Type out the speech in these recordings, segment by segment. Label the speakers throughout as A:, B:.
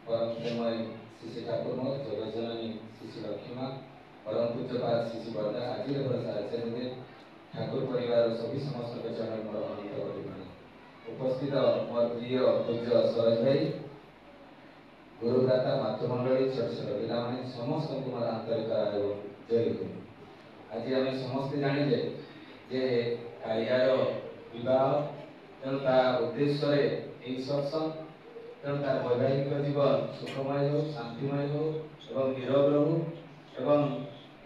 A: परम प्रेमय श्री श्री ठाकुर मोर जगज्जननी श्री श्री लक्ष्मी परम पूज्यपाद श्री श्री बरदा आज आचार्य ठाकुर परिवार सभी समस्त चरण मोर अनंत परिमाण उपस्थित मोर प्रिय पूज्य स्वराज भाई गुरुभ्राता मातृमंडली छोट छोट पिला माने समस्त को मोर आंतरिक जय गुरु। आज आम समस्ते जानिले जे कालियार विवाह तेणु ता उद्देश्य यही सत्संग तेणु तार वैवाहिक जीवन सुखमय हो शांतिमय हो एवं निरोग रहू एवं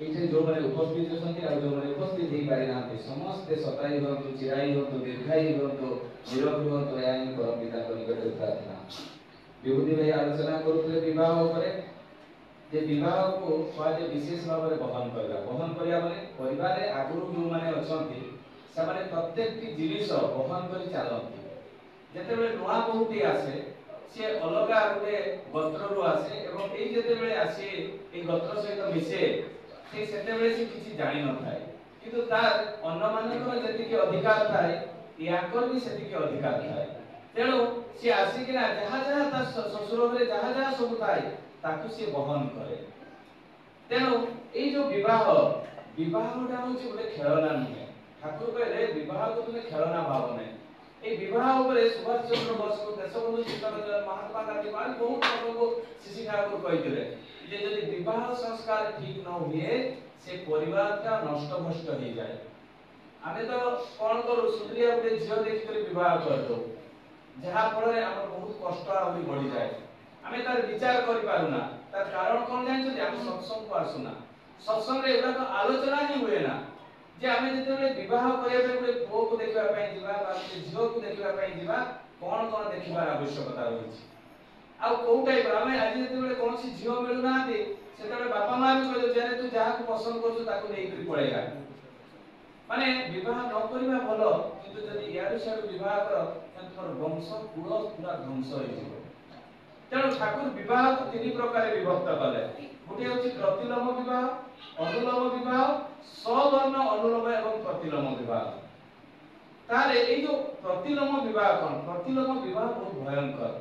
A: ये जो मैंने उपस्थित अच्छा जो मैंने उपस्थित हो पारि ना समस्ते सताई हूँ चिराई हूँ दीर्घायी हूँ निरोग हूँ या परम पिता निकट प्रार्थना। विभूति भाई आलोचना करुले विवाह जे विवाह को कहुए विशेष भाव में बहन करवा माने परिवार आगुरी जो मैंने अच्छा से प्रत्येक जिनिस बहन कर चलती जिते नुआ बहुटी आसे सी अलग गोटे गोत्रु आसे एवं ये जिते आसे ये गोत्र सहित मिसे से किसी जानी न थाए किंतु तार अन्न मानकर जतिक अधिकार थाए याकर भी सेतिक अधिकार थाए तेणु सी आसिकिना जहाँ जहाँ ता ससुर घरे जहाँ जहाँ सब थाए ताकू सी बहन करे। तेणु ये जो विवाहटा हूँ गोटे खेलना नुहे ठाकुर कहले विवाह को तुम खेलना भाव नहीं ए विवाह उपरे सुभाष चंद्र बोस को देशबंधु चित्तरंजन महात्मा गांधी मान बहुत लोग श्री ठाकुर कहते जे यदि विवाह संस्कार ठीक न हुए से परिवार का नष्ट भ्रष्ट हो जाए। आमे तो कोन करू सुंदरिया गोटे झियो देखि कर विवाह कर दो जहा फल रे हमर बहुत कष्ट आउरी बढ़ी जाए आमे तार विचार करि पारुना तार कारण कोन जानि जे हम सत्संग को आसुना सत्संग रे एटा तो आलोचना ही हुए ना जे आमे जते विवाह करिया पे गोटे पुओ को देखिबा पई दिबा बा झियो को देखिबा पई दिबा कोन कोन देखिबार आवश्यकता रहिछि आ को टाइप आमे आज जते कोन सी झियो मिलु ना दे सेते बापा मां भी कहले जे तू जहा को पसंद करछु ताको नै करी पड़ेगा माने विवाह न करिबा भलो किंतु जदि यारु सारु विवाह कर त तोर वंश कुल पूरा ध्वंस होई जिवो। तेणु ठाकुर विवाह को तीन प्रकार विभक्त कले गोटे होछि प्रतिलोम विवाह अनुलोम विवाह सवर्ण अनुलोम एवं प्रतिलोम विवाह। ताले ए जो प्रतिलोम विवाह कोन प्रतिलोम विवाह बहुत भयंकर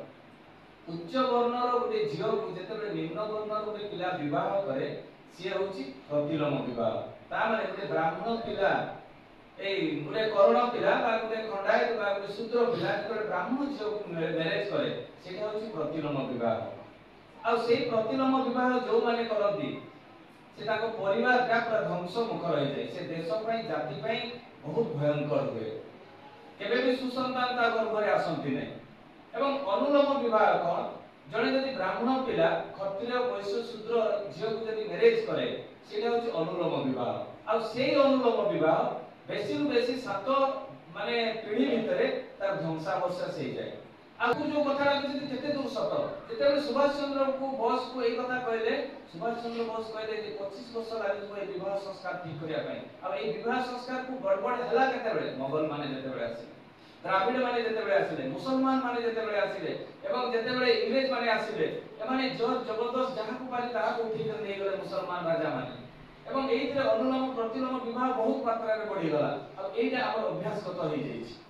A: उच्च वर्णर गोटे झियो को जेतेबे निम्न वर्णर गोटे पिला विवाह करे से होछि प्रतिलोम विवाह ता माने गोटे ब्राह्मण पिला ए गोटे कर्ण पिला बा गोटे खंडायत बा गोटे शूद्र पिला गोटे ब्राह्मण झियो को मैरिज करे सेटा होछि प्रतिलोम विवाह। आ सेही प्रतिलोम विवाह जो माने करନ୍ତି से ताको परिवार का पूरा ध्वंस मुख रहि जाय से देश पई जाति पई बहुत भयंकर हुए केबे भी सुसंतान ता गर्भ रे आसंती नै। एवं अनुलोम विवाह कोन जने यदि ब्राह्मण पिला क्षत्रिय वैश्य शूद्र झियो को यदि मैरिज करे सेटा होछि अनुलोम विवाह। आ सेही अनुलोम विवाह बेसी बेसी 7 माने पीढ़ी भितरे तार ध्वंसावशेष हो जाए। आगु जो कथा लागि केते दूर सत जेते सुभाष चंद्र को बोस को ए कथा कहले सुभाष चंद्र बोस कहले जे 25 वर्ष लागि ए विवाह संस्कार ठीक करिया पई अब ए विवाह संस्कार को गड़बड़ हला केते बेले मोगल माने जेते बेले आसी द्राविड माने जेते बेले आसीले मुसलमान माने जेते बेले आसीले एवं जेते बेले इंग्रेज माने आसीले ए माने जोर जबरदस्त जहां को पाली ताहा को उठी कर नै गले मुसलमान राजा माने एवं एइथे अनुलोम प्रतिलोम विवाह बहुत मात्रा रे बढ़ी गला अब एइटा हमर अभ्यासगत होई जाईछि।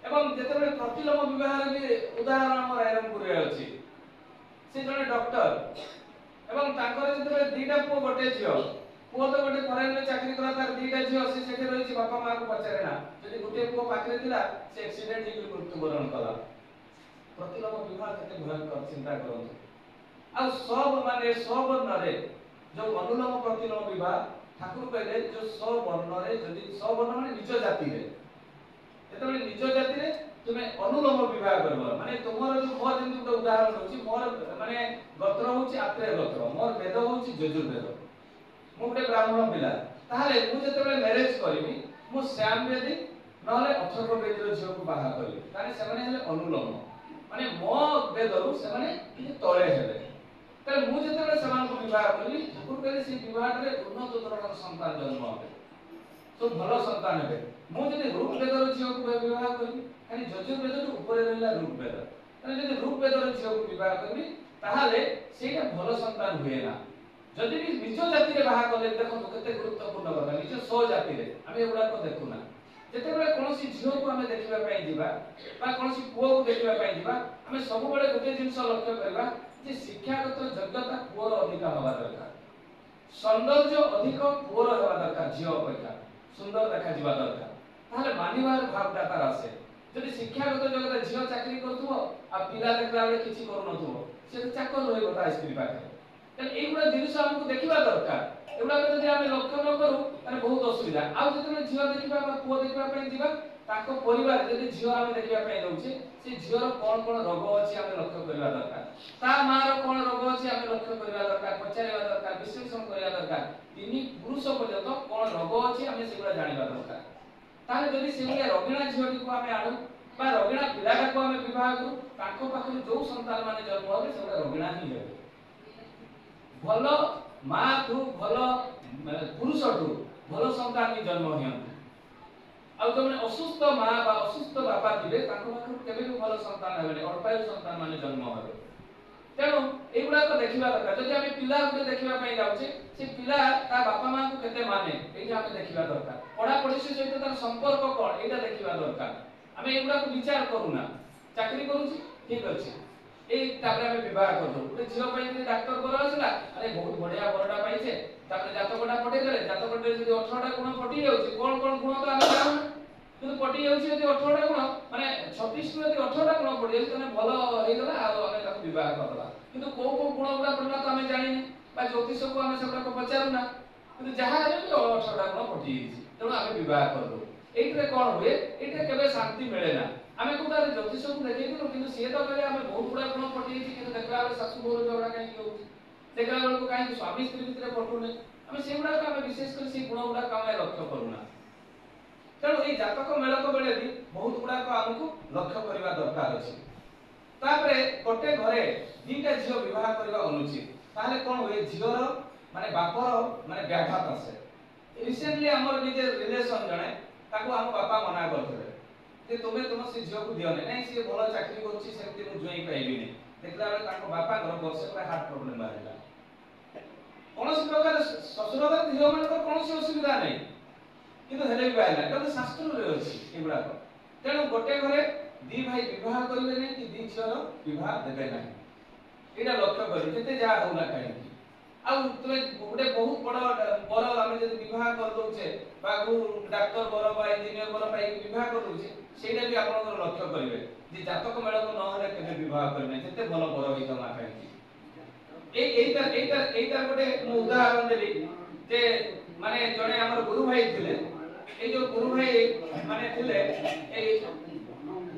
A: एवं जेते बेले प्रतिलोम विवाह रे भी उदाहरण हमर रायरंगपुर रे अछि से जने डॉक्टर एवं ताकर जेते बेले दीटा पुओ गोटे झियो पुओ तो गोटे फॉरेन में चाकरी करा तार दीटा झियो से सेठे रहिछि बापा मां को पचारे ना जदि गोटे पुओ पाखरे थिला से एक्सीडेंट ही मृत्युवरण कला। प्रतिलोम विवाह केते भयंकर चिंता करନ୍ତୁ। आ सब माने सब वर्ण रे जो अनुलोम प्रतिलोम विवाह ठाकुर कहले जो सब वर्ण रे जदि सब वर्ण माने निज जाति रे जेतेबेले निज जाति रे तुमे अनुलोम विवाह करबो माने तुमर जो मोर जेंति गुटे उदाहरण होछि मोर माने गोत्र होछि आत्रेय गोत्र मोर वेद होछि यजुर्वेद मु गुटे ब्राह्मण पिला ताहाले मु जेतेबेले मैरिज करबी मु श्याम वेदी नहले अथर्व वेदर झियो को बाहा करबी ताने सेमाने हेले अनुलोम माने मो वेदरु सेमाने कि तळे हेले ताले मु जेतेबेले समान को विवाह करबी ठाकुर कहले से विवाह रे उन्नत धरणर संतान जन्म होबे तो भलो संतान हेबे। मु जदि रूप वेदर झियो को विवाह करबी खाली यजुर्वेद ऊपर रहला रूप वेद ताने जदि रूप वेदर झियो को विवाह करबी ताहाले सेटा भलो संतान हुए ना। जदि भी निज जाति रे बाहा कले देखो केते गुरुत्वपूर्ण कथा निज स्व जाति रे आमे एगुडा को देखुना जेतेबेले कोनोसी झियो को आमे देखिबा पई दिबा बा कोनोसी पुओ को देखिबा पई दिबा आमे सब बेले गोटे जिंस लक्ष्य करबा जे शिक्षागत योग्यता पुअर अधिक हवा दरकार सौंदर्य अधिक पुअर हवा दरकार झियो अपेक्षा सुंदर देखा जीवा दरकार ताले मानिबार भावटा तार आसे जदि शिक्षागत योग्यता झियो चाकरी करथुओ आ पिला देखला बेले किछि करू नथुओ से चाकर रहइबो ता स्त्री पाखे तन एगुडा जिनिस हमकु देखिबा दरकार एगुडा जदि आमे लक्ष्य न करू ताने बहुत असुविधा आ जदि झियो देखिबा बा पुओ देखिबा पय जीवा ताको परिवार जदि झियो आमे देखिबा पय दउछे से झियोर कोन कोन रोग अछि आमे लक्ष्य करबा दरकार ता मार कोन रोग अछि आमे लक्ष्य करबा दरकार पचारिबा दरकार विश्लेषण करबा दरकार तिनी पुरुष पर्यंत कोन रोग अछि आमे सेगुडा जानिबा दरकार ताले जदि सेगुडा रोगिणा झियोटी को आमे आनु बा रोगिणा पिलाटा को आमे विवाह करू ताको पाखरु जो संतान माने जन्म होबे सेगुडा रोगिणा ही हेबे भलो मा थु भलो पुरुष थु भलो संतान ही जन्म हियंतु आ जने असुस्थ मा बा असुस्थ बापा थिबे ताको पाखरु केबे भी भलो संतान हेबे अल्पायु संतान माने जन्म हेबे तेणु एगुडा को देखिबा दरकार जदि आमे पिला गुटे देखिबा पय जाउछे से पिला ता बापा मां को केते माने एटा आमे देखिबा दरकार पढा पढी से सहित तार संपर्क कोन एटा देखिबा दरकार आमे एगुडा को विचार करूना चाकरी करूची ठीक अछि ए तापर आमे विवाह करदो गुटे झियो पय जदि डॉक्टर बर आसला अरे बहुत बढ़िया बरडा पाइछे तापर जातकटा पठे देले जातकटे जदि 18 टा गुण पटी जाउची कोन कोन गुण तो आमे जानु किंतु पटी जाउची जदि 18 टा गुण माने 36 नु जदि 18 टा गुण पटी जाउची तने भलो हेइगला आ आमे ताको विवाह करदला किंतु को गुण गुडा पडला तो आमे जानिने बा ज्योतिष को आमे सबटा को पचारुना किंतु जहा हेले 18 टा गुण पटी जाइछि तेणु आमे विवाह करदो एइटरे कोन होए एइटरे केबे शांति मिलेना आमे कोटा ज्योतिष को देखै दिनु किंतु से तो कहले आमे बहुत गुडा गुण पटी जाइछि किंतु देखला बेले सासु बोर झगड़ा काई कि होउछि देखला बेले को काई स्वामी स्त्री भितरे पटुने आमे से गुडा का आमे विशेष कर से गुण गुडा का आमे लक्ष्य करूना तेणु ए जातक मेलक बेले भी बहुत गुडा को हमकु लक्ष्य करबा दरकार अछि तापरे गोटे घरे दीटा झियो विवाह करबा अनुचित ताले कोन होय झियोर माने बापर माने व्याघात आसे रिसेंटली हमर निजे रिलेशन जणे ताको हम बापा मना करथले जे तुमे तुम से झियो को दियो नै से भलो चाकरी करछि सेमति मु जोई पाइबी नै देखला बेले ताको बापा घर वर्षे पर हार्ट प्रॉब्लम बारिला कोनोसी प्रकार ससुरगर झियो मन को कोनोसी असुविधा नै किंतु हेले भी बाइला तो शास्त्र रे अछि एगुडा को तेणु गोटे घरे दी भाई विवाह करिवे नै कि दी झियोर विवाह देबे नै एटा लक्ष्य करी जते जा होना काई आ तुमे गोटे बहुत बड़ बर आमे जदि विवाह कर दोछे बा डॉक्टर बर बा इंजीनियर बर पाई विवाह कर दोछे सेटा भी आपन लक्ष्य करिवे जे जातक मेलक न होले केबे विवाह करने जते भलो बर होई तमा काई एइटा गोटे मु उदाहरण देली जे माने जणे हमर गुरु भाई थिले ए जो गुरु भाई माने थिले ए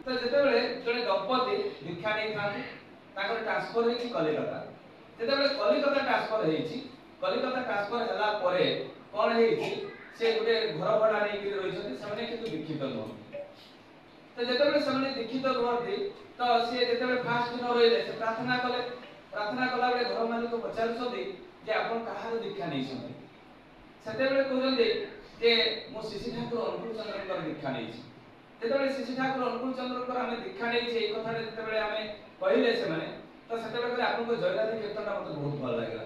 A: तो जते बेले जणे दंपति दीक्षा नै थांती ताकर ट्रांसफर हेछि कलिकता जते बेले कलिकता ट्रांसफर हेछि कलिकता ट्रांसफर हला परे कोन हेछि से गुटे घर भडा नै कि रहिछथि सने किंतु दीक्षित न तो जते बेले सने दीक्षित रहथि तो से जते बेले फास्ट दिन रहिले से प्रार्थना कला बेले घर मालिक पचारछथि जे आपन कहार दीक्षा नै छथि सते बेले कहजंदे जे मो शिशि ठाकुर अनुकूल चंद्रकर दीक्षा नै छी जते बेले शिशि ठाकुर अनुकूल चंद्रकर हमें दीक्षा नै छी ए कथा जते बेले हमें कहिले से माने तो सते बेले आपन को जयराधि कीर्तनटा मते बहुत भल लागला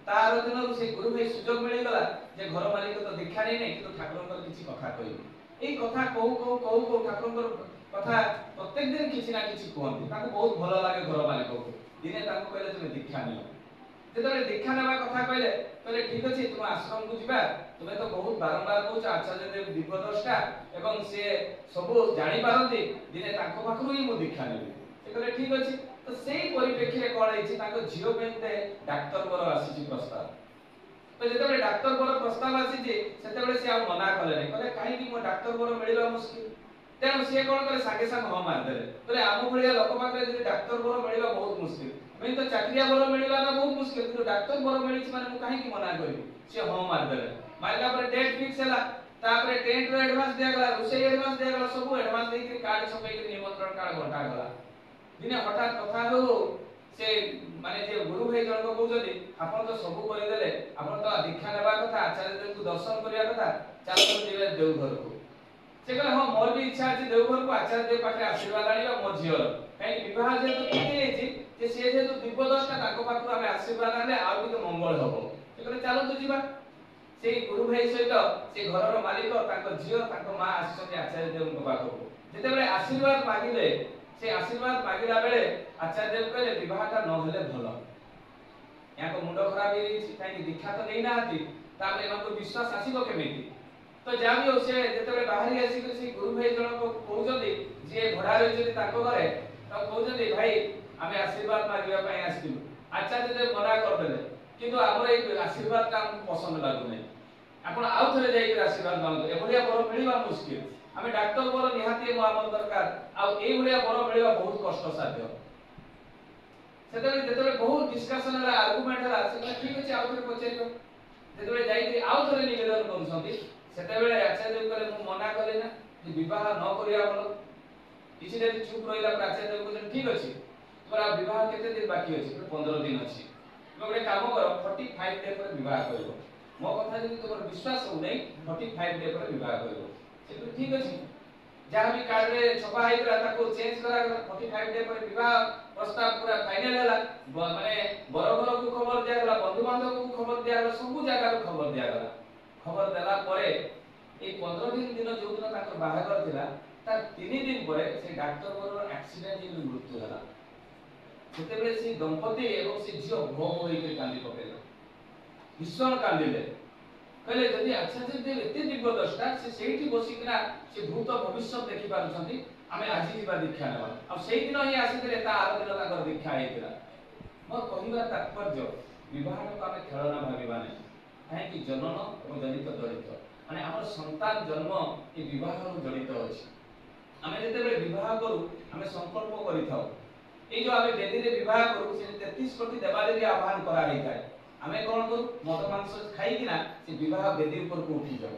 A: तार दिनरु से गुरु भाई सुजोग मिली गला जे घर मालिक तो दीक्षा नै नै किंतु ठाकुरकर किछि कथा कहिबे ए कथा कहू ठाकुरकर कथा प्रत्येक दिन किछि ना किछि कहंती ताको बहुत भल लागे घर मालिक को दिने ताको कहले तुमे दीक्षा नियो जेतबे दीक्षा नेबा कथा कहले ठीक अछि तुम आश्रम को जिबा तुमे तो बहुत बारंबार कहछ आचार्य देव दिव्यदर्शा एवं से सब जानि पारंती दिने ताको पाखरु ही मु दीक्षा नेबी से कहले ठीक अछि तो सेही परिप्रेक्षी रे कोन आइछि ताको झियो पेंते डॉक्टर बर आसीछि प्रस्ताव तो जेतबे डॉक्टर बर प्रस्ताव आसीछि सेतबे से आ मना कले नै कहले काहे कि मो डॉक्टर बर मिलिबा मुश्किल तेणु सी कोन करे सागे साग ह मार देले कहले आमु भलिया लोक पाखरे जे डॉक्टर बर मिलिबा बहुत मुश्किल मैं तो चाकरिया बर मिलिबा ना बहुत मुश्किल किंतु डॉक्टर बर मिलिछि माने मु काहे कि मना करिबी से ह मार देले मारला पर डेट फिक्स हला तापरे टेंट रो एडवांस दिया गला रुसे एडवांस दिया गला सब एडवांस दे के कार्ड सब के निमंत्रण कार्ड घटा गला दिने हठात कथा हो से माने जे गुरु भाई जन को कहउजली आपन तो सब करि देले आपन तो दीक्षा नेबा कथा आचार्य देव को दर्शन करिया कथा चाल जेबे देवघर को से कहले हां मोर भी इच्छा अछि देवघर को आचार्य देव पाखे आशीर्वाद आनिबा मो झियर काई विवाह जे तो किने छि जे से जे तो दिव्यदर्शना ताको पाखु आमे आशीर्वाद आने आ कि मंगल हबो से कहले चलो तो जीवा से गुरु भाई सहित से घर रो मालिक ताको झियो ताको मां आछथि आचार्य देव को पाखु जेते बेले आशीर्वाद मागिले से आशीर्वाद मागिला बेले आचार्य देव कहले विवाहटा न हेले भलो या को मुंडो खराब हे काई दीक्षा तो नै नाती ताबे एनको विश्वास आसीबो केमिति तो जाबी हो से जेतेबे बाहरी आसी के से गुरु भाई जण को कहउजदी जे भडा रहि जदी ताको घरे तो कहउजदी भाई आमे आशीर्वाद मागिबा पई आसिलु आचार्य देव मना कर देले किंतु हमर ए आशीर्वाद का हमको पसंद लागु नै आपण आउ थरे जाई के आशीर्वाद मांगो एभलिया बर मिलिबा मुश्किल आमे डॉक्टर बर निहाती मो हमर दरकार आ ए भलिया बर मिलिबा बहुत कष्ट साध्य सेतबे जेतबे बहुत डिस्कशन हला आर्गुमेंट हला से ठीक अछि आउ थरे पचेरियो जेतबे जाई के आउ थरे निवेदन करछंती सेतबे आचार्य देव कहले मु मना करले ना जे विवाह न करिया भलो किछि दिन चुप रहिला पर आचार्य देव कहले ठीक अछि तोरा विवाह केते दिन बाकी अछि 15 दिन अछि गोटे काम कर 45 डे पर विवाह करिवो मो कथा जदि तोर विश्वास हो नै 45 डे पर विवाह करिवो से ठीक अछि जहां भी कार्ड रे छपा हैतरा ताको चेंज करा 45 डे पर विवाह प्रस्ताव पूरा फाइनल हला माने बरोबर को खबर दिया गला बंधु बांधव को खबर दिया गला सब जगह रो खबर दिया गला खबर देला परे ए 15 दिन जो दिन ताकर बाहागर थिला तार 3 दिन परे से डॉक्टर वर एक्सीडेंट इन मृत्यु हला सेतेबे से दंपति एवं से झियो भोग होई के कांदी पकेला भीषण कांदिले कहले जदि आचार्य देव एते दिव्य दृष्टा से सेठी बसिकना से भूत भविष्य देखि पारुछंती आमे आजि जीवा दीक्षा नेबा अब सेही दिन ही आसीतले ता आरो दिन ताकर दीक्षा हेतिला मोर कहिबा तात्पर्य विवाह को आमे खेलना भाबिबा नै काहे कि जनन एवं जनित जड़ित माने हमर संतान जन्म ए विवाह रो जड़ित अछि आमे जेतेबे विवाह करू आमे संकल्प करिथाउ ए जो आमे बेदी रे विवाह करू से 33 कोटी देवादेवी आह्वान करा हे थाए आमे कोन करू मद मांस खाई किना से विवाह बेदी ऊपर को उठी जाऊ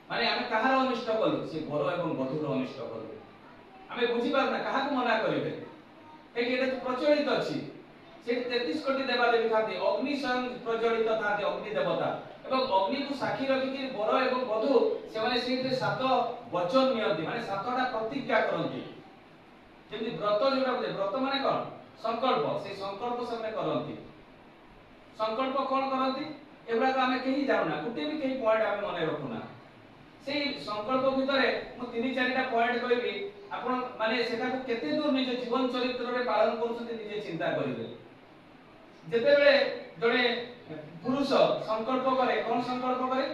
A: माने आमे कहार अनिष्ट करू से बर एवं बधुर अनिष्ट करू आमे बुझी पार ना कहा को मना करिबे ए कि एटा प्रचलित अछि से 33 कोटी देवादेवी थाते अग्नि स्वयं प्रज्वलित थाते अग्नि देवता एवं अग्नि को साक्षी रखि कि बर एवं बधु से माने सेते सात वचन नियंती माने सातटा प्रतिज्ञा करंती जेमि व्रत जोटा बोले व्रत माने कोन संकल्प से संकल्प सबने करंती संकल्प कोन करंती एबरा का हमें कहि जाउना गुटे भी कहि पॉइंट हमें मने रखुना सेही संकल्प भितरे मु 3-4टा पॉइंट कहबी आपण माने सेटा को केते दूर निज जीवन चरित्र रे पालन करछथि निजे चिंता करिवे जेते बेले जणे पुरुष संकल्प करे कोन संकल्प करे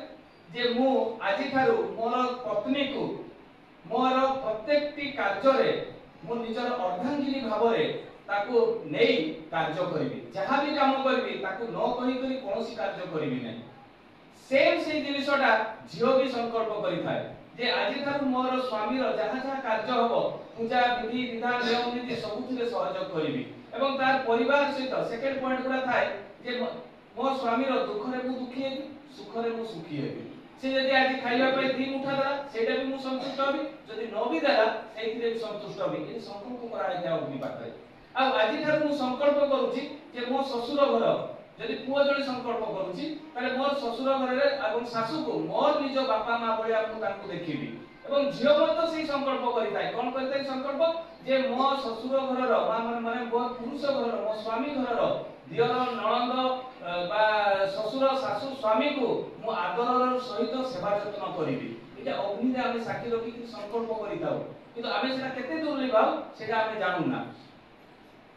A: जे मु आजि थारु मोर पत्नी को मोर प्रत्येकटी कार्य रे मु निजर अर्धांगिनी भावरे ताको नेई कार्य करिवि जहा भी काम करिवि ताको न कहि करी कोनोसी कार्य करिवि नै सेम से जिनिसटा झियो भी संकल्प करि थाए जे आजि थारु मोर स्वामी रो जहा जहा कार्य हबो पूजा विधि विधान नियम नीति सबुथिरे सहयोग करिवि एवं तार परिवार सहित सेकंड पॉइंट गुडा थाए जे मो स्वामी रो दुख रे मु दुखी हेबि सुख रे मु सुखी हेबि से जदि आज खाइबा पे दी मुठा दला सेटा भी मु संतुष्ट होबी जदि न भी दला सेथिरे भी संतुष्ट होबी ए संकल्प करा हे जाउ भी पाखरे आ आज थार मु संकल्प करूची जे मो ससुर घर जदि पुओ जळे संकल्प करूची ताले मोर ससुर घर रे एवं सासु को मोर निज बापा मां भलिया मु तांको देखिबी एवं झियो मत सेही संकल्प करिताय कोन करिताय संकल्प जे मो ससुर घर रो माने मो पुरुष घर रो मो स्वामी घर रो दियर ननंद बा ससुर सासु स्वामी को मु आदरर सहित सेवा जत्न करिबी एटा अग्नि रे आमे साक्षी रखि कि संकल्प करिताउ किंतु आमे सेटा केते दूर लिबाउ सेटा आमे जानु ना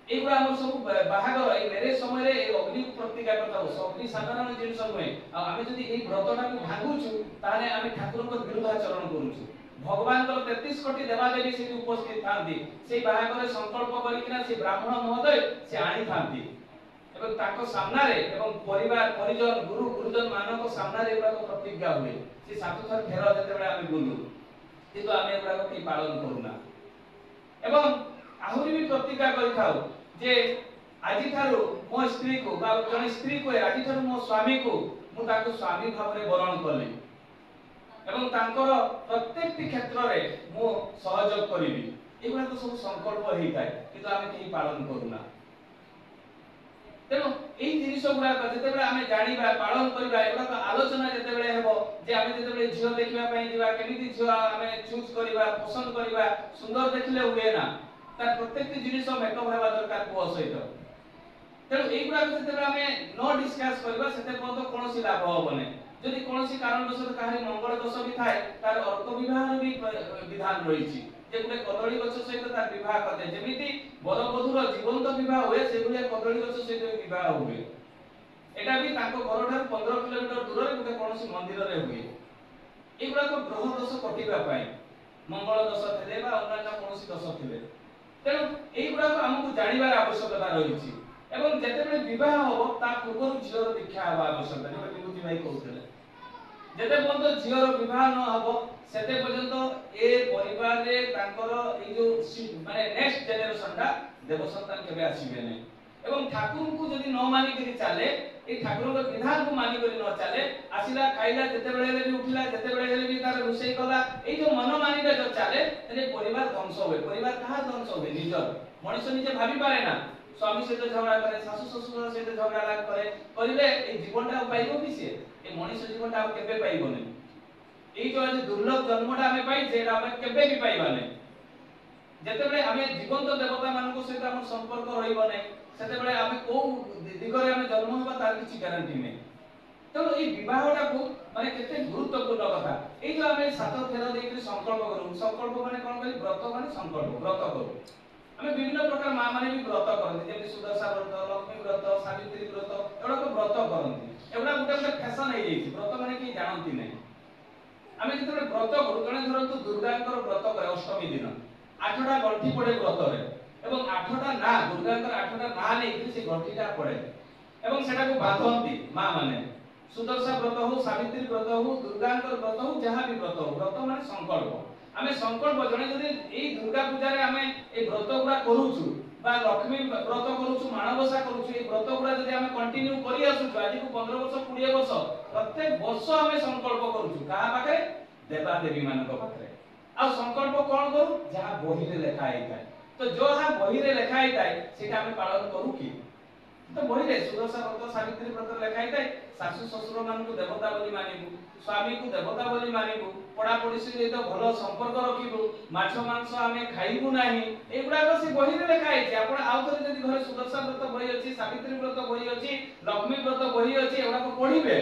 A: एगुरा हम सब बाहागर ए मेरे समय रे अग्नि प्रतिज्ञा करताउ अग्नि साधारण जिनिस नय आ आमे जदी ए व्रतटा को भांगुछु ताने आमे ठाकुर को विरुद्धाचरण करूछु भगवान को 33 कोटी देवादेवी से उपस्थित थांती से बाहागर संकल्प करिकिना से ब्राह्मण महोदय से आनी थांती एवं ताको सामना रे एवं परिवार परिजन गुरु गुरुजन मानक सामना रे एबा प्रतिज्ञा हुए से सात थर फेर जते बेला आमे बोलु किंतु आमे एबा को की पालन करूना एवं आहुरी भी प्रतिज्ञा करि थाउ जे आजि थारु मो स्त्री को बा जने स्त्री को आजि थारु मो स्वामी को मु ताको स्वामी भाव रे वरण करली एवं तांकर प्रत्येक क्षेत्र रे मु सहयोग करिवि एबा तो सब संकल्प हेई थाए किंतु आमे की पालन करूना तेनो एई जिनिस गुडा जतेबेले आमे जानिबा पालन करिबा एबा आलोचना जतेबेले हेबो जे आमे जतेबेले झियो देखिबा पई दिबा केमिति झियो आमे चूज करिबा पसंद करिबा सुंदर देखले हुए ना तार प्रत्येक जिनिस मेकअप हेबा दरकार को सहित तेनो एई गुडा जतेबेले आमे नो डिस्कस करिबा सेते पद कोनोसी लाभ होबने जदि कोनोसी कारण दोष काहरी मंगल दोष भी थाए तार अर्क विवाह भी विधान रहिछि जे गोटे कदली गछ सहित तार विवाह करते जेमिति बर बधूर जीवंत विवाह हुए से भलिया कदली गछ सहित विवाह हुए एटा भी ताको घर ठार 15 किलोमीटर दूर रे गोटे कोनोसी मंदिर रे हुए एगुडा को ग्रह दोष कटिबा पाई मंगल दोष थिले बा अन्य कोनोसी दोष थिले तेणु एगुडा को हमकु जानिबार आवश्यकता रहिछि एवं जेतेबेले विवाह हो ता पूर्व झीर दीक्षा हवा आवश्यकता जो विभूति भाई कहउतले जेते पर्यंत झीर विवाह न हबो सेते पर्यंत ए परिवार रे तांकर ए जो माने नेक्स्ट जनरेशन ता देव संतान केबे आसीबे नै एवं ठाकुर को जदि न मानि करी चले ए ठाकुर के विधान को मानि करी न चले आसिला खाइला जेते बेले भी उठिला जेते बेले भी तार रुसई कला ए जो मन मानि रे जो चले तने परिवार ध्वंस होवे परिवार कहा ध्वंस होवे निजर मनुष्य निजे भाबी पारे ना स्वामी से झगड़ा करे सासु ससुर से झगड़ा लाग करे करिले ए जीवनटा पाइबो कि से ए मनुष्य जीवनटा केबे पाइबो नै ए जो आज दुर्लभ जन्मटा हमें पाई जेटा हमें केबे भी पाइबा नै जेतेबेले हमें जीवंत देवता मानको सहित हम संपर्क रहिबो नै सेतेबेले हमें को दिगरे हमें जन्म होबा तार किछि गारंटी नै तो ए विवाहटा को माने केते गुरुत्वपूर्ण कथा ए जो हमें सात फेर देकरी संकल्प करू संकल्प माने कोन करी व्रत माने संकल्प व्रत करू हमें विभिन्न प्रकार मां माने भी व्रत करते जेमि सुदर्शा व्रत लक्ष्मी व्रत सावित्री व्रत एडा को व्रत करते एडा गुटे गुटे फैशन हे जाई व्रत माने की जानती नै हमें जेतबे व्रत करू जने धरंतु दुर्गांकर व्रत करे अष्टमी दिन 8टा गंठी पड़े व्रत रे एवं 8टा ना दुर्गांकर 8टा ना नै कि से गंठीटा पड़े एवं सेटा को बांधंती मां माने सुदर्शा व्रत हो सावित्री व्रत हो दुर्गांकर व्रत हो जहां भी व्रत हो व्रत माने संकल्प हमें संकल्प जने जदि ए दुर्गा पूजा रे हमें ए व्रत गुडा करूछु बा लक्ष्मी व्रत करूछु मानवसा करूछु ए व्रत गुडा जदि हमें कंटिन्यू करी आसुछु आज को 15 वर्ष 20 वर्ष प्रत्येक वर्ष हमें संकल्प करूछु कहा पाखे देवा देवी मानक पाखे आ संकल्प कोन करू जहां बही रे लिखा आइताय तो जो हा बही रे लिखा आइताय सेटा हमें पालन करू की तो बही रे सुदर्शा व्रत सावित्री व्रत लिखा आइताय सासु ससुर मान को देवता बोली मानिबु स्वामी को देवता बोली मानिबु पड़ा पड़ोसी सहित भलो संपर्क रखिबु माछ मांस हमें खाइबु नाही एगुडा को से बही रे लिखा आइछि आपण आउ थरे जदि घरे सुदर्शा व्रत बही अछि सावित्री व्रत बही अछि लक्ष्मी व्रत बही अछि एगुडा को पढिबे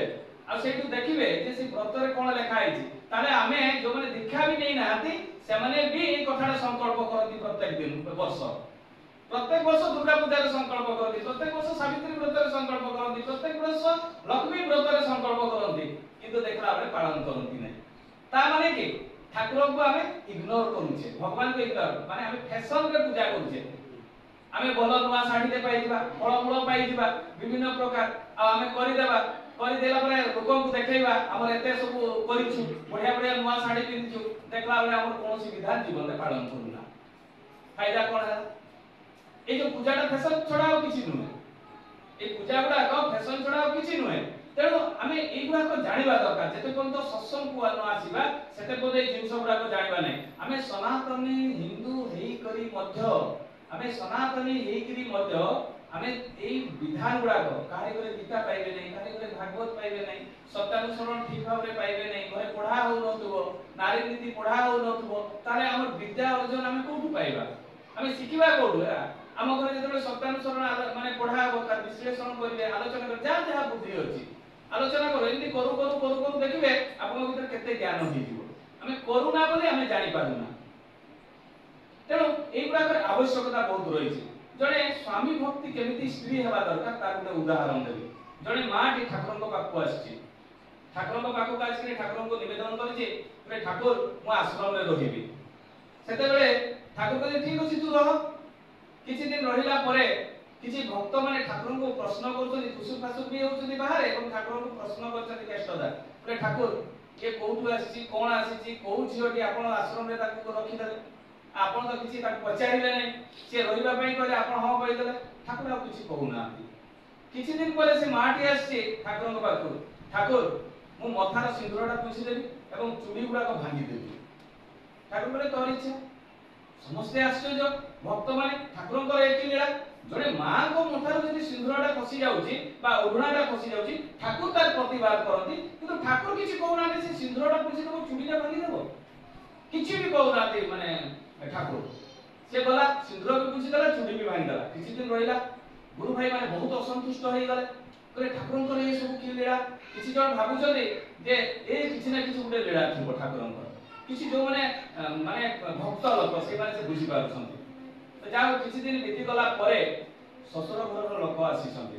A: आ सेठु देखिबे जे से व्रत रे कोन लिखा आइछि ताले हमें जो माने दीक्षा भी नै नाहाती से माने भी ए कथाटा संकल्प करती प्रत्येक दिन वर्ष प्रत्येक वर्ष दुर्गा पूजा रे संकल्प करती प्रत्येक वर्ष सावित्री व्रत रे संकल्प करती प्रत्येक वर्ष लक्ष्मी व्रत रे संकल्प करती किंतु देखला हमरे पालन करती नै ता माने कि ठाकुर को हमें इग्नोर करूछे भगवान को इग्नोर माने हमें फैशन रे पूजा करूछे हमें बोल नुआ साड़ी दे पाई दिबा फळ फळ पाई दिबा विभिन्न प्रकार आ हमें करि देबा करि देला परे लोकन को देखाइबा हमर एते सब करिछु बढ़िया बढ़िया नुआ साड़ी पिनछु देखला बले हमर कोनोसी विधान जीवन रे पालन करूना फायदा कोन है ए जो पूजाटा फैशन छडाओ किछि नुहे ए पूजा गुडा को फैशन छडाओ किछि नुहे तेणु आमे एई गुडा को जानिबा दरकार जेते कोन तो सत्संग को न आसीबा सेते पदे जिंस गुडा को जानिबा नै आमे सनातनी हिंदू हेई करी मध्य आमे सनातनी हेई करी मध्य आमे एई विधान गुडा को काहे करे गीता पाइबे नै काहे करे भागवत पाइबे नै सत्यानुसरण ठीक भाबरे पाइबे नै घरे पढा हो नथुबो नारी नीति पढा हो नथुबो ताले हमर विद्या अर्जन आमे कोठु पाइबा आमे सिखिबा कोठु हम घरे जेतबे सत्यानुसरण माने पढा हो तार विश्लेषण करिवे आलोचना कर जा जा बुद्धि अछि आलोचना करो एंती करू करू करू करू देखिबे आपन भीतर केते ज्ञान होई जिवो हमें करूना बोले हमें जानि पारुना तेणु एई प्रकार आवश्यकता बहुत रही छै जने स्वामी भक्ति केमिति स्त्री हेबा दरकार तार गुटे उदाहरण देबी जने माटी ठाकुर को पाकु आछि ठाकुर को पाकु आछि ठाकुर को निवेदन करि जे रे ठाकुर मु आश्रम रे रहिबी सेते बेले ठाकुर कहले ठीक अछि तू रह किछि दिन रहिला परे किछि भक्त माने ठाकुर को प्रश्न करछथि खुसु फासु भी होछथि बाहर एवं ठाकुर को प्रश्न करछथि केष्टदा रे ठाकुर के कोठु आसी कोन आसी को झियोटी आपण आश्रम रे ताकू रखि देले आपण तो किछि ताक पचारिले नै से रहिबा पई कहले आपण हां कहि देले ठाकुर आ किछि कहउना किछि दिन परे से माटी आसी ठाकुर को पाखु ठाकुर मु मथार सिंदूरटा पुछि देबी एवं चूड़ी गुडा को भांगी देबी ठाकुर बोले तोर इच्छा समस्त आश्चर्य भक्त माने ठाकुर को एकी लीला जने मां को मुठार जदि सिंदूरटा खसी जाउची बा ओढणाटा खसी जाउची ठाकुर तार प्रतिवाद करती किंतु ठाकुर किछि कहउना से सिंदूरटा पुछि देबो चूड़ीटा भांगी देबो किछि भी कहउना माने ठाकुर से बोला सिंदूर भी पुछि देला चूड़ी भी भांगी देला किछि दिन रहिला गुरु भाई माने बहुत असंतुष्ट होई गले करे ठाकुर को ए सब की लीला किछि जण भाबु जदि जे ए किछि ना किछि गुटे लीला थिबो ठाकुर को किसी जो माने माने भक्त लोक से माने से बुझी पारुछंती तो जाओ किछि दिन बीती गला परे ससुर घर लोक आसीछंती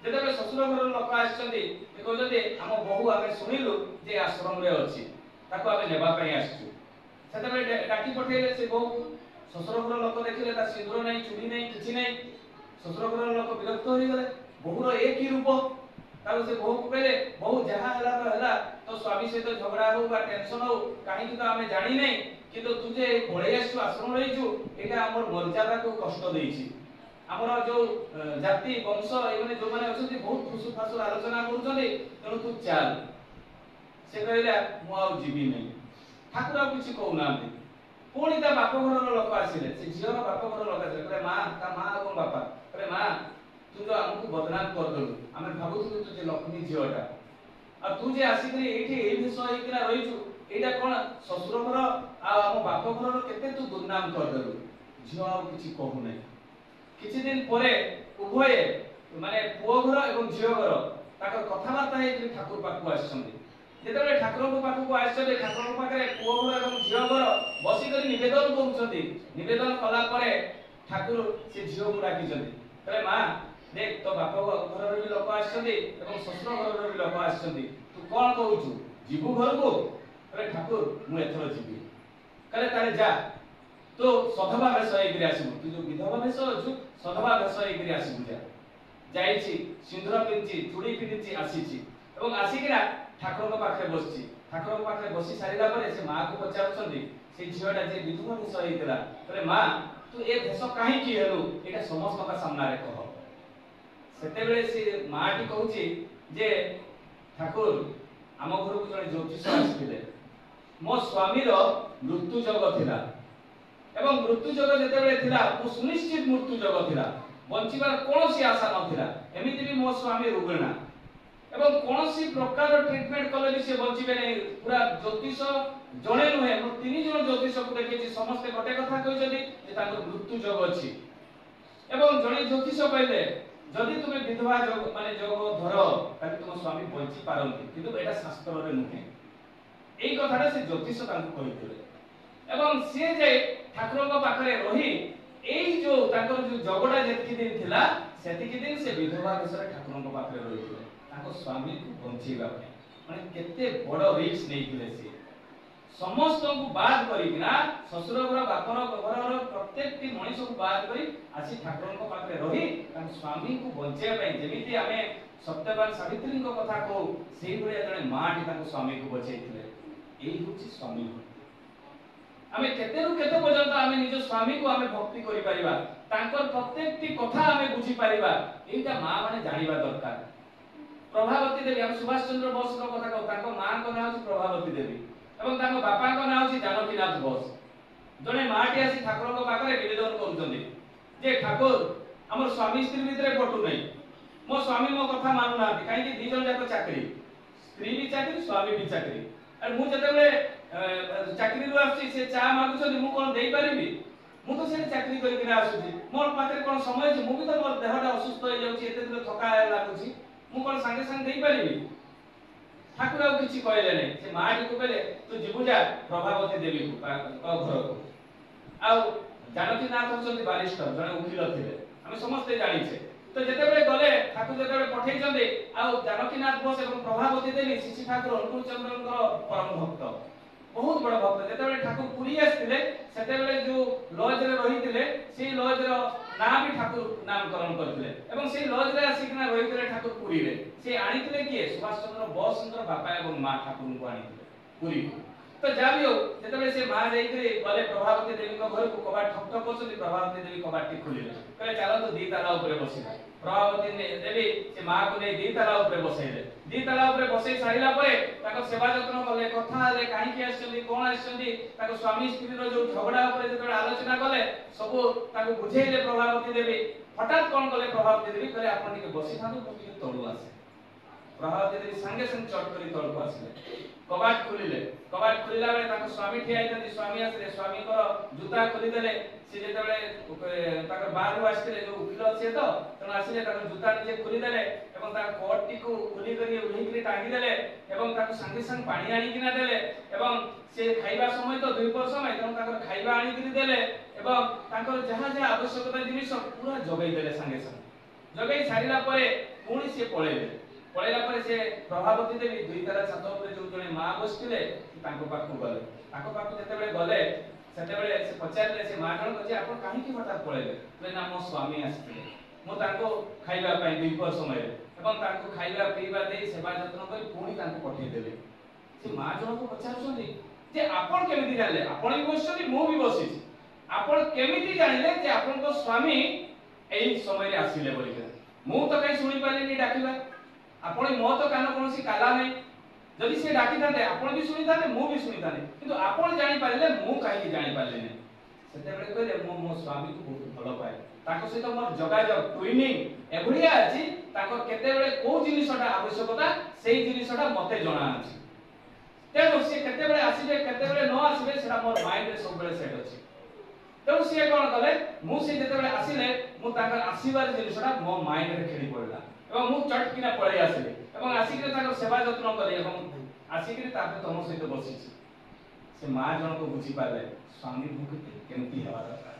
A: जेतेबे ससुर घर लोक आसीछंती ते कहजते हम बहु आमे सुनिलु जे आश्रम रे अछि ताको आमे नेबा पई आछछु सेतेबे डाकी पठेले से बहु ससुर घर लोक देखिले ता सिंदूर नै चुड़ी नै किछि नै ससुर घर लोक विरक्त होई गले बहुर एक ही रूप तारो से बहु को कहले बहु जहा हला तो स्वामी से तो झगड़ा हो बा टेंशन हो काहे कि तो आमे जानि नै किंतु तुझे पळे आछू आश्रम रहिछु एटा हमर मर्यादा को कष्ट देइछि हमर जो जाति वंश एने जो माने अछथि बहुत खुसु फासु आलोचना करूछथि तेनु तू चल से कहले मु आ जीवी नै ठाकुर आ किछि कहू नांती पुणी ता बाप घर लोक आसिले से झियर बाप घर लोक आसिले कहले मां ता मां और बापा कहले मां तू जो हमको बदनाम कर दलु हमें भाबुथु तू जे लक्ष्मी झियोटा आ तू जे आसिकरी एठी ए विषय हिकरा रहिछु एटा कोन ससुर घर आ हम बाप घर केते तू दुर्नाम कर दलु झियो आ किछि कहू नै किछि दिन परे उभय माने पुओ घर एवं झियो घर ताकर कथाबार्ता हे ठाकुर पाखु आछन्ती जेतेबे ठाकुर को पाखु को आछन्ती ठाकुर को पाखरे पुओ घर एवं झियो घर बसी करी निवेदन करूछन्ती निवेदन कला परे ठाकुर से झियो को डाकिछन्ती कहले मां देख तो बाप घर रे लोक आछन्ती एवं ससुर घर रे लोक आछन्ती तू कोन कहूछु जीवु घर को कहले ठाकुर मु एथरो जीवी कहले तारे जा तो सधवा भेष हेकरी आसीबु तू जो विधवा भेष अछु सधवा भेष हेकरी आसीबु जा जाईछि सिंदूर पिंची चूड़ी पिंची आसीछि एवं आसीकिरा ठाकुर को पाखरे बसछि ठाकुर को पाखरे बसी सारिला परे से मां को पचारुछन्ती से झियोटा जे विधवा भेष हेकरा कहले मां तू ए भेष काहे की हेलु एटा समस्त का सामना रे कह सेते बेले से माटी कहूची जे ठाकुर आम घर को जने ज्योतिष आसीले मो स्वामी रो मृत्यु जग थिला एवं मृत्यु जग जेते बेले थिला मो सुनिश्चित मृत्यु जग थिला बंचिबार कोनोसी आशा नथिला एमिति भी मो स्वामी रुगणा एवं कोनोसी प्रकार ट्रीटमेंट कले भी से बंचिबे नै पूरा ज्योतिष जणे नहे मो तीन जण ज्योतिष को देखिछि समस्त गोटे कथा कहिसथि जे ताकर मृत्यु जग अछि एवं जणे ज्योतिष कहले जदि तुमे विधवा जग माने जग धर ताकि तुम स्वामी बंची पारंती किंतु एटा शास्त्र रे नुहे एई कथाटा से ज्योतिष तांको कहितले एवं से जे ठाकुर को पाखरे रही एई जो ताकर जो जगडा जेति दिन थिला सेति दिन से विधवा बेसरे ठाकुर को पाखरे रहितले ताको स्वामी को बंचीबा माने केते बड़ रिस्क नेइतले से समस्त को बात करिना ससुर घर बापर घर प्रत्येक मनीष को बात करी आसी ठाकुर को पाखरे रही तान स्वामी को बंचे पई जेमिति हमें सत्यवान सावित्री को कथा को सेही भलिया जने माटी ताको स्वामी को बचैथिले एही होची स्वामी हमें केतेरु केते पर्यंत हमें निज स्वामी को हमें भक्ति करि परिबा तांकर प्रत्येक कथा हमें बुझी परिबा एटा मां माने जानिबा दरकार प्रभावती देवी हम सुभाष चंद्र बोस को कथा कहू तांको मां को नाम प्रभावती देवी एवं तांको बापा को नाम अछि जानकीनाथ बोस जने माटी आसी ठाकुर को पाखरे निवेदन करूछन्ती जे ठाकुर हमर स्वामी स्त्री भितरे पटु नै मो स्वामी मो कथा मानु ना काहे कि दी जन जाको चाकरी स्त्री भी चाकरी स्वामी भी चाकरी और मु जतेबे चाकरी रो आसी से चा मागुछन्ती मु कोन देई परिबी मु तो से चाकरी करि किना आसुची मोर पाखरे कोन समय छै मु भी तो मोर देहटा असुस्थ होई जाउची एते दिन थका लागुची मु कोन संगे संगे देई परिबी ठाकुर आ किछि कहले नै से माटी को कहले तू जीवु जा प्रभावती देवी को घर को आ जानकीनाथ होछन्ती बारिस्टर जने उकिल थिले हम समस्त जानि छे तो जेतेबे गले ठाकुर जेतेबे पठै जंदे आ जानकीनाथ बोस एवं प्रभावती देवी शिशि ठाकुर अनुकूल चंद्रनकर परम भक्त बहुत बड़ भक्त जेतेबे ठाकुर पुरी आस्थिले सेतेबे जो लॉज रे रहिथिले से लॉज रो नाम भी ठाकुर नामकरण करथिले एवं से लॉज रे आसिकना रहिथिले ठाकुर पुरी रे से आनिथिले किए सुभाष चंद्र बोसंकर बापा एवं मां ठाकुर को आनिथिले पुरी को तो जाबी हो जेतेबे से मां जाईथि गले प्रभावती देवी को घर को कबाट ठक ठक करछथि प्रभावती देवी कबाट टी खोलिले कहले चलो तो दी ताला ऊपर बसिला प्रभावती ने देवी से मां को नै दी ताला ऊपर बसैले दी ताला ऊपर बसै सारिला परे ताको सेवा जतन कले कथा ले काहे कि आछन्ती कोन आछन्ती ताको स्वामी स्त्री रो जो झगड़ा ऊपर जेतेबे आलोचना कले सब ताको बुझेइले प्रभावती देवी हठात कोन कले प्रभावती देवी कहले आपण के बसी थांदो तो तळु आसे
B: प्रभावती देवी संगे संगे चट करी तळको आसिले कबाट खोलिले कबाट खोलिला बेले ताको स्वामी ठिया आइतନ୍ତି स्वामी आसिले स्वामी को जूता खोली देले से जेते बेले ताको बाहरु आसिले जो उकिल अछि तो तण आसिले ताको जूता निजे खोली देले एवं ता कोट टी को खोली करी उही करी टांगी देले एवं ताको संगे संग पानी आनी किना देले एवं से खाइबा समय तो दुईपर समय तण ताको खाइबा आनी करी देले एवं ताको जहा जहा आवश्यकता जिनिस पूरा जगाई देले संगे संग जगाई सारिला परे पुणी से पळेले पळेला परे से प्रभावती देवी दुई तारा छात ऊपर जो जने मां बसथिले ताको पाखु गले ताको पाखु जते बेले गले सेते बेले से पचारले से मां जण कहे आपण काहे की हठात पळेले ले ना मो स्वामी आस्थिले मो ताको खाइबा पई दुईपर समय एवं ताको खाइबा पीबा दे सेवा जतन करी पुणी ताको पठेई देले से मां जण को पचारछोनी जे आपण केमिति जानले आपण भी बसछोनी मो भी बसिछि आपण केमिति जानले जे आपण को स्वामी एई समय रे आसीले बोली मु तो कहीं सुनी पालिनी डाकिबा आपण मो तो कान कोनसी काला नै जदि से डाकी थाते आपण भी सुनी थाते मु भी सुनी थाते किंतु आपण जानि पाले मु काहे जानि पाले नै सेते बेले कहले मो मो स्वामी को बहुत भलो पाए ताको सहित मोर जोगाजोग ट्विनिंग एभुडिया अछि ताको केते बेले को जिनिसटा आवश्यकता सेही जिनिसटा मते जणा अछि तेनो से केते बेले आसीबे केते बेले न आसीबे सेटा मोर माइंड रे सब बेले सेट अछि तेनो से कोन कले मु से जेते बेले आसीले मु ताकर आसीबार जिनिसटा मो माइंड रे खेली पड़ला एवं मु चटकिना पळै आसीले एवं आसीके ताकर सेवा जत्न कले एवं आसीके तापर तम सहित बसिछि से मां जन को बुझी पाले स्वामी भक्ति केमती हेवा दरकार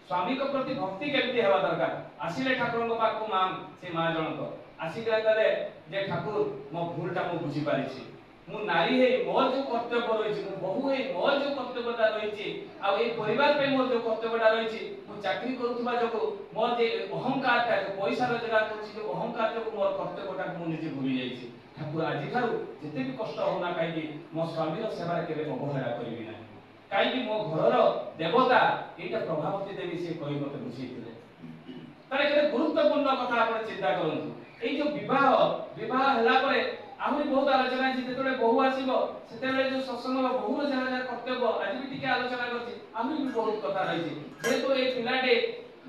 B: स्वामी को प्रति भक्ति केमती हेवा दरकार आसीले ठाकुर को पाखु मां से मां जन को आसीके करे जे ठाकुर मो भूलटा मु बुझी पारिछि मु नारी हे मोर जो कर्तव्य रहिछि मु बहु हे मोर जो कर्तव्यता रहिछि आ ए परिवार पे मोर जो कर्तव्यता रहिछि मु चाकरी करूथबा जको मोर जे अहंकार ता जो पैसा रोजगार करछि जो अहंकार जो मोर कर्तव्यता मु निजे भूली जाइछि ठाकुर आजि थारु जते भी कष्ट होना काई कि मो स्वामी रो सेवा केबे अवहेला करबी ना काई कि मो घरर देवता एटा प्रभावती देवी से कहि मते बुझिथिले तारे केते गुरुत्वपूर्ण कथा आपण चिंता करंतु ए जो विवाह हला परे आहुरी बहुत आलोचना अछि जेतले बहु आसीबो सेतेले जो सत्संग बहुर जहा जहा कर्तव्य आज भी टिके आलोचना करछि आहुरी भी बहुत कथा रहिछि जेतो ए पिलाटे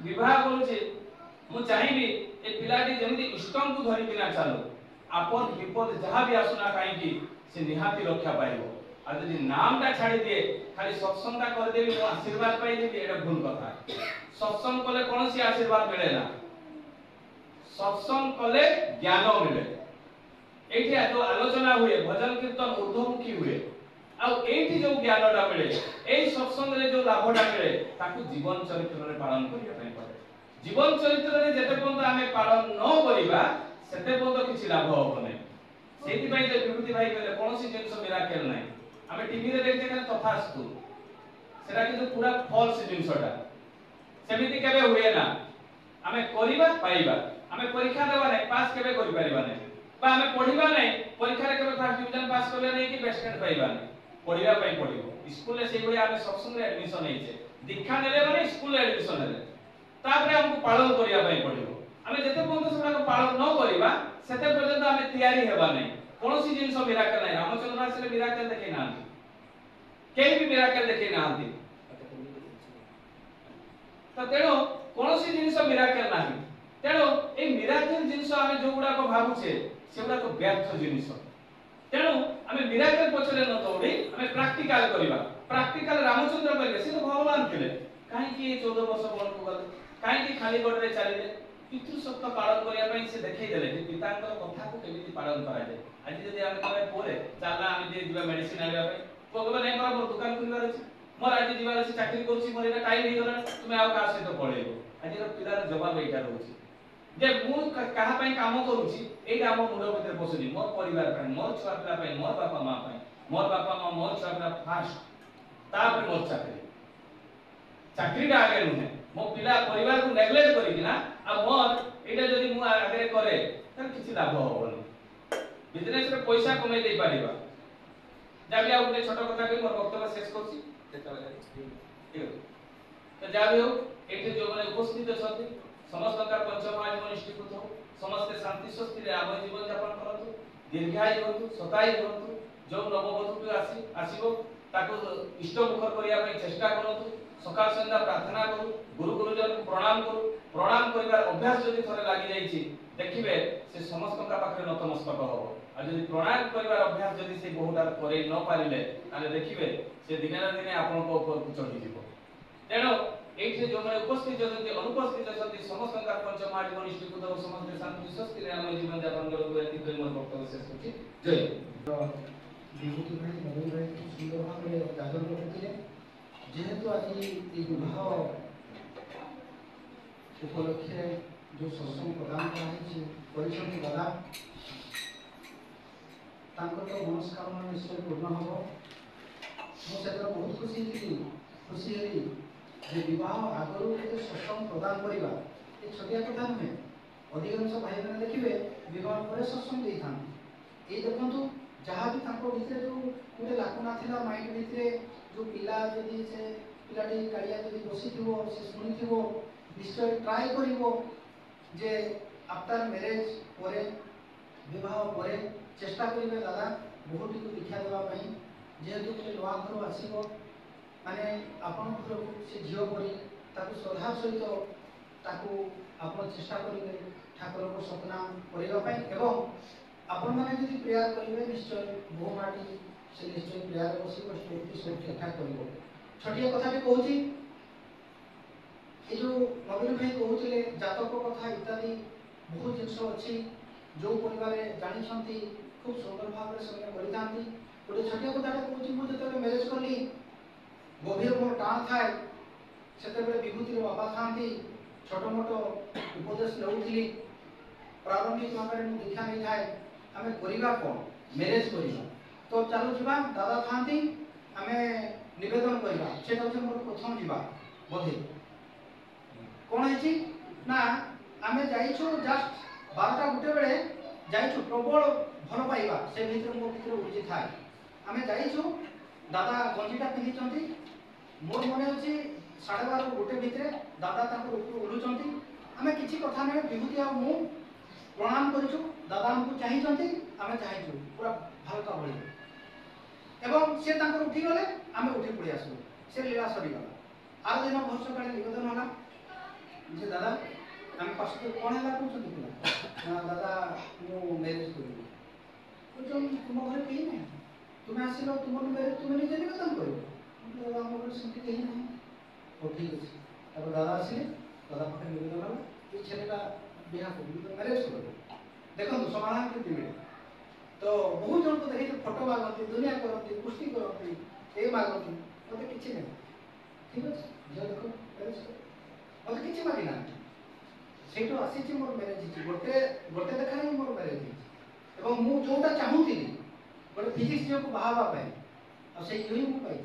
B: विवाह करूछि मु चाहिबी ए पिलाटी जेमिति इष्टम को धरि बिना चालो आपन विपद जहा भी आसुना काई कि से निहाती रक्षा पाइबो आ जदि नामटा छाडी दिए खाली सत्संगता कर देबी मो आशीर्वाद पाइ देबी एटा भूल कथा सत्संग कले कोनसी आशीर्वाद मिले ना सत्संग कले ज्ञान मिले एठी जो आलोचना हुए भजन कीर्तन ऊर्ध्वमुखी हुए आ एठी जो ज्ञानटा मिले एई सत्संग रे जो लाभटा मिले ताकू जीवन चरित्र रे पालन करिया पय पड़े जीवन चरित्र रे जेते पन्त आमे पालन न करिबा सेते पन्त किछि लाभ होबो नै सेति पय जे विभूति भाई कहले कोनोसी जिंस मिराकल नै आमे टीवी रे देखते खाली तथास्तु सेटा कि पूरा फॉल्स जिंसटा सेमिति केबे हुए ना आमे करिबा पाइबा आमे परीक्षा देबा नै पास केबे करि परिबा नै बा आमे पढिबा नै परीक्षा रे केबे फर्स्ट डिवीजन पास करले नै कि बेस्ट स्टैंड पाइबा नै पढिबा पई पढिबो स्कूल रे सेई बडी आमे सत्संग रे एडमिशन हेइछे दीक्षा नेले माने स्कूल रे एडमिशन नेले तापरे हमकु पालन करिया पई पढिबो आमे जेते पन्त सेटा को पालन न करिबा सेते पर्यंत आमे तयारी हेबा नै कोनोसी जिंस मिराकल नै रामचंद्र दास रे मिराकल देखै ना केही भी मिराकल देखै नांती त तेनो कोनोसी जिंस मिराकल नाही तेनो ए मिराकल जिंस आमे जो गुडा को भाबुछे सेगुडा को व्यर्थ जिनिस तेनु आमे मिराकल पछरे न दौड़ी आमे प्रैक्टिकल करिबा प्रैक्टिकल रामचंद्र कहले से तो भगवान थिले काहे कि 14 वर्ष बन को गले काहे कि खाली गोडरे चलिले पितृ सत्य पालन करिया पई से देखै देले जे पितांकर कथा को केमिति पालन करा जाय आज जदि आमे कहे पोरे चलना आमे जे दिबा मेडिसिन आलिया पई कोगबे नै मोर दुकान खुलिबार अछि मोर आज दिबार अछि चाकरी करछि मोर एटा टाइम हे गला तुमे आउ का सहित पळेबो आज रो पिलार जवाब एटा रहउछि जे मु कहा पई काम करूछि एटा हम मुंड भीतर पसुनी मोर परिवार पई मोर छुआ पिला पई मोर बापा मां पई मोर बापा मां मोर छुआ पिला फास्ट तापर मोर चाकरी का आगे नुहे मो पिला परिवार को नेग्लेक्ट करिकिना आ मोर एटा जदि मु आगे करे त किछि लाभ होबनी बिजनेस रे पैसा कमाई दे पारिबा जाबि आ उठे छोट कथा कहि मोर वक्तव्य शेष करछि ठीक तो जाबि हो एठी जो माने उपस्थित अछथि समस्त का पंचम आजीवन निष्ठीकृत हो समस्त शांति स्वस्ति रे आम जीवन यापन करतु दीर्घायु होतु सताई होतु जो नवबधू आसीबो ताको इष्ट मुखर करिया पई चेष्टा करतु सकाळ संध्या प्रार्थना करू गुरु गुरुजन को प्रणाम करिबार अभ्यास जदि थरे लागि जाईछि देखिबे से समस्त का पाखरे नतमस्तक हो आ जदि प्रणाम करिबार अभ्यास जदि से बहुडार करे न पारिले ताले देखिबे से दिने ना दिने आपन को ऊपर चढ़ी जिवो तेनो एठी जो माने उपस्थित जदि अनुपस्थित जदि समस्त का पंचमार्ग निष्ठित हो समस्त शांति स्वस्ति रे हम जीवन यापन करू एति कोइ मोर वक्तव्य शेष करछि जय
C: विभूति भाई नवीन भाई खूब सुंदर भाव में दादर रखिले जेहेतु आज ये विवाह उपलक्षे जो सत्संग प्रदान कर दादा तांकर तो मनस्कामना निश्चय पूर्ण हम मुझे बहुत खुशी हली जे विवाह आगु सत्संग प्रदान करवा ये छटिया कथा नुहे अधिकांश भाई मैंने देखिए विवाह पर सत्संग दे था ये देखु जहाँ भी भितर जो गोटे लाकुना थिला माइंड भितर जो पिला जदि से पिलाटी कालिया जदि बसी थो से शुणी थो निश्चय ट्राए करिवो जे आफ्टर मैरिज परे विवाह परे चेष्टा करिवे दादा बहुत को दीक्षा देवा पई जेहेतु गोटे नवा घर आसीबो माने आपन घर से झियो परी ताकू श्रद्धा सहित ताकू आपन चेष्टा करिवे ठाकुर को सतनाम करिवा पई एवं आपण माने यदि प्रेयर करिवे निश्चय बहु माटी से निश्चय प्रेयर बसी को स्टोरी सब ठीक ठाक करिवो छटिया कथा भी कहूची ए जो नवीन भाई कहूथिले जातक कथा इत्यादि बहुत जिनस अछि जो परिवार जानि छंती खूब सुंदर भाव रे समय करितांती गोटे छटिया कथा कहूची मु जते मैरिज करली गभीर मोर टाण थाए सेते बेले विभूति रो बाबा थांती छोटो मोटो उपदेश लउथिली प्रारंभिक भाव में दीक्षा नहीं थाए आमे करिबा कोन मैरिज करिबा तो चालू जीवा दादा थांती आमे निवेदन करिबा सेटा होचे मोर प्रथम जीवा बोधे कोन हेची ना आमे जाइछु जस्ट 12टा गुटे बेले जाइछु प्रबल भल पाइबा से भीतर मोर भीतर उठी थाए आमे जाइछु दादा गंजीटा पिंदी चंती मोर मने होची 12:30 गुटे भीतर दादा ताको ऊपर उलुचंती आमे किछि कथा नै विभूति आ मु प्रणाम करिछु दादा हमको चाहिए आमे चाहिए पूरा हल्का भली एवं से तांकर उठी गले आमे उठी पड़ी आसु से लीला सरी गला आर दिन भर सकाळे निवेदन होला जे दादा हम पास कोन हला पूछन दिला ना दादा मु मैरिज करिबो तो तुम घर कहीं नहीं तुम्हें आसिलो तुम मैरिज तुम निजे निवेदन करो तो हम घर सुनते कहीं नहीं ओ ठीक है तब दादा आसिले दादा पाखे निवेदन होला ये छेलेटा बिहा को मैरिज करो देखो समाधान के दिवे तो बहुत जन को देखि फोटो मागती दुनिया करती पुष्टि करती ए मागती मते किछि नै ठीक है जे देखो मैरिज मते किछि मागी ना सेटो आसी छि मोर मैरिज छि गोटे देखा ही मोर मैरिज छि एवं मु जोटा चाहूती गोटे फिजिक्स जो को बाहावा पाए आ से योही मु पाई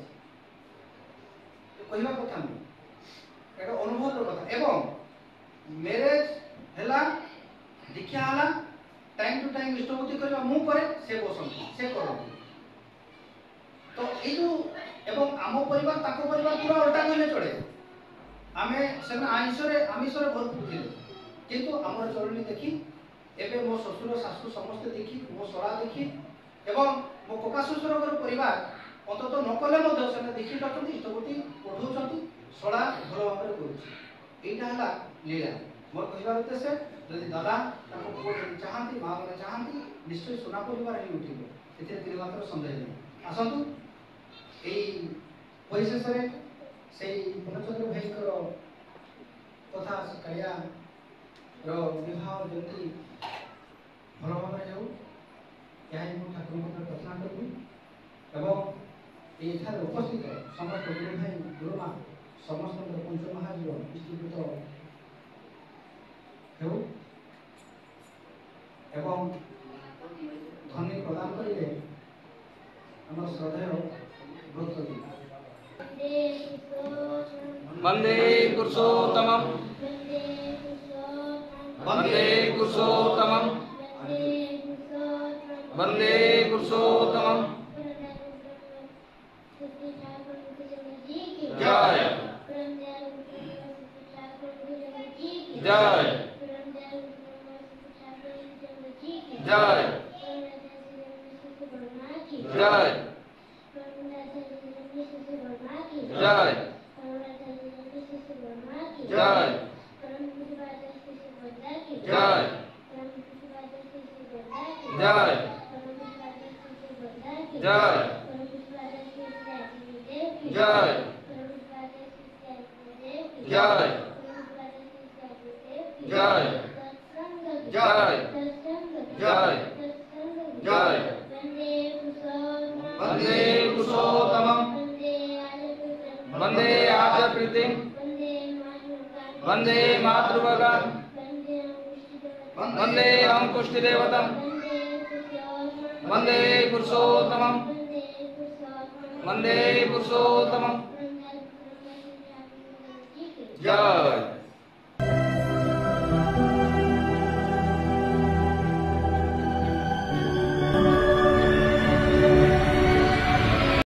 C: तो कहिबा कथा नै एटा अनुभव रो कथा एवं मैरिज हला दीक्षा हला टाइम टू टाइम इष्टभूति करबा मु करे से बसंती से करंती तो ए जो एवं आम परिवार ताको परिवार पूरा उल्टा कहले चले आमे सेना आमिषरे भरपूर थिले किंतु हमर चरणी देखि एबे मो ससुर सासु समस्त देखि मो सळा देखि एवं मो कोका ससुरकर परिवार अंतत न कले मध्य सेना देखि पाछंती इष्टभूति पढौछंती सळा भल भाबरे करूछि एटा हला लीला मोर कहिबार उद्देश्य यदि दादा ताको पुओ चाहती माँ मैंने चाहती निश्चय सोना परिवार ही उठिब एथिरे तीन मात्र संदेह नहीं आसतु एई परिशेष रे सेई पूर्णचंद्र भाईकर कथा कालिया रो विवाह जल्दी भल भाव जाऊ यही मु ठाकुर को प्रार्थना करबी एवं एठार उपस्थित समस्त गुरु भाई गुरुमा समस्त पंच महाजीव विस्तृत हेउ एवं धन्य प्रदान करिले हमर श्रद्धेय भक्त
B: वंदे पुरुषोत्तमं वंदे पुरुषोत्तमं वंदे पुरुषोत्तमं जय जय जय जय जय जय जय जय जय जय जय जय जय वंदे पुरुषोत्तमं वंदे आर्यप्रीतिं वंदे मातृभगं वंदे अंकुष्टिदेवतं वंदे पुरुषोत्तमं वंदे पुरुषोत्तमं जय